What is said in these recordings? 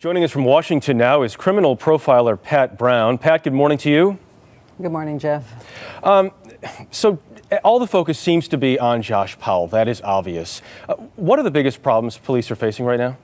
Joining us from Washington now is criminal profiler Pat Brown. Pat, good morning to you. Good morning, Jeff. So all the focus seems to be on Josh Powell. That is obvious. What are the biggest problems police are facing right now?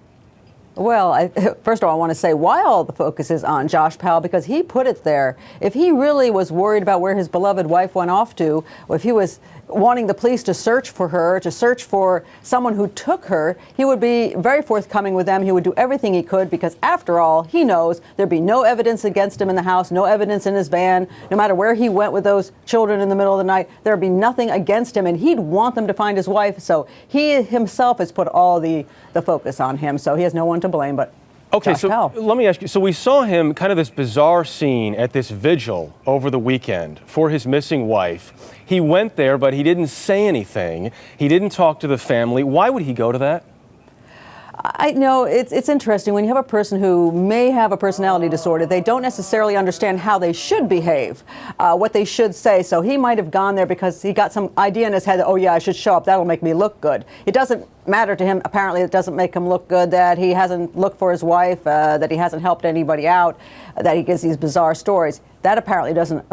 Well, first of all, I want to say why all the focus is on Josh Powell, because he put it there. If he really was worried about where his beloved wife went off to, or if he was wanting the police to search for her, to search for someone who took her, he would be very forthcoming with them. He would do everything he could, because after all, he knows there'd be no evidence against him in the house, no evidence in his van. No matter where he went with those children in the middle of the night, there'd be nothing against him, and he'd want them to find his wife. So he himself has put all the focus on him, so he has no one to blame but Okay, Josh so Powell. let me ask you, so we saw him kind of this bizarre scene at this vigil over the weekend for his missing wife. He went there, but he didn't say anything. He didn't talk to the family. Why would he go to that? I know it's interesting when you have a person who may have a personality disorder. They don't necessarily understand how they should behave, what they should say. So he might have gone there because he got some idea in his head that, oh yeah, I should show up. That'll make me look good. It doesn't matter to him. Apparently, it doesn't make him look good that he hasn't looked for his wife, that he hasn't helped anybody out, that he gives these bizarre stories. That apparently doesn't,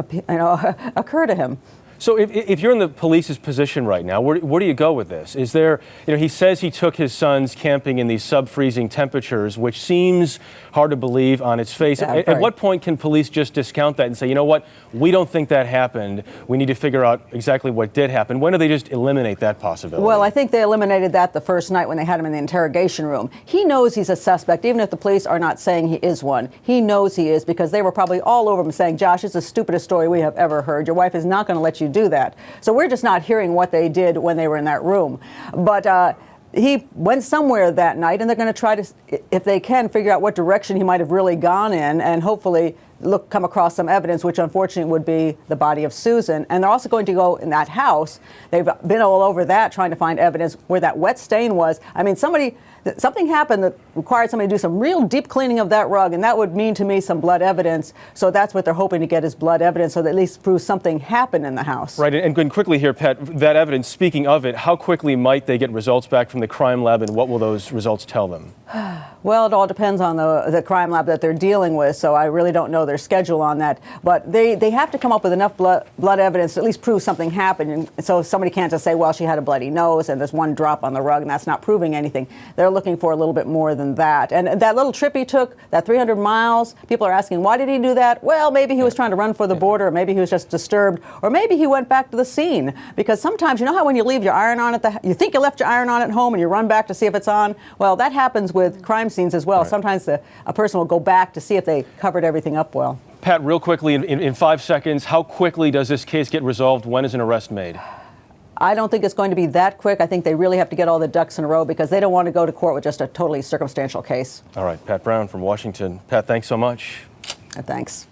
occur to him. So if you're in the police's position right now, where do you go with this? Is there, he says he took his sons camping in these sub-freezing temperatures, which seems hard to believe on its face. Yeah, at what point can police just discount that and say, you know what, we don't think that happened. We need to figure out exactly what did happen. When do they just eliminate that possibility? Well, I think they eliminated that the first night when they had him in the interrogation room. He knows he's a suspect, even if the police are not saying he is one. He knows he is, because they were probably all over him saying, Josh, it's the stupidest story we have ever heard. Your wife is not going to let you do that. So we're just not hearing what they did when they were in that room. But he went somewhere that night, and they're going to try to, if they can, figure out what direction he might have really gone in, and hopefully come across some evidence, which unfortunately would be the body of Susan. And they're also going to go in that house. They've been all over that trying to find evidence where that wet stain was. I mean, something happened that required somebody to do some real deep cleaning of that rug, and that would mean to me some blood evidence. So that's what they're hoping to get, is blood evidence, so that at least proves something happened in the house. Right, and quickly here, Pat, that evidence, speaking of it, how quickly might they get results back from the crime lab, and what will those results tell them? Well, it all depends on the crime lab that they're dealing with, so I really don't know their schedule on that. But they have to come up with enough blood evidence to at least prove something happened. And so somebody can't just say, well, she had a bloody nose and there's one drop on the rug, and that's not proving anything. They're looking for a little bit more than that. And that little trip he took, that 300 miles, people are asking, why did he do that? Well, maybe he was trying to run for the border, or maybe he was just disturbed, or maybe he went back to the scene. Because sometimes, you know how when you leave your iron on you think you left your iron on at home and you run back to see if it's on? Well, that happens with crime scenes as well. Right. Sometimes a person will go back to see if they covered everything up well. Pat, real quickly, in 5 seconds, how quickly does this case get resolved? When is an arrest made? I don't think it's going to be that quick. I think they really have to get all the ducks in a row, because they don't want to go to court with just a totally circumstantial case. All right, Pat Brown from Washington. Pat, thanks so much. Thanks.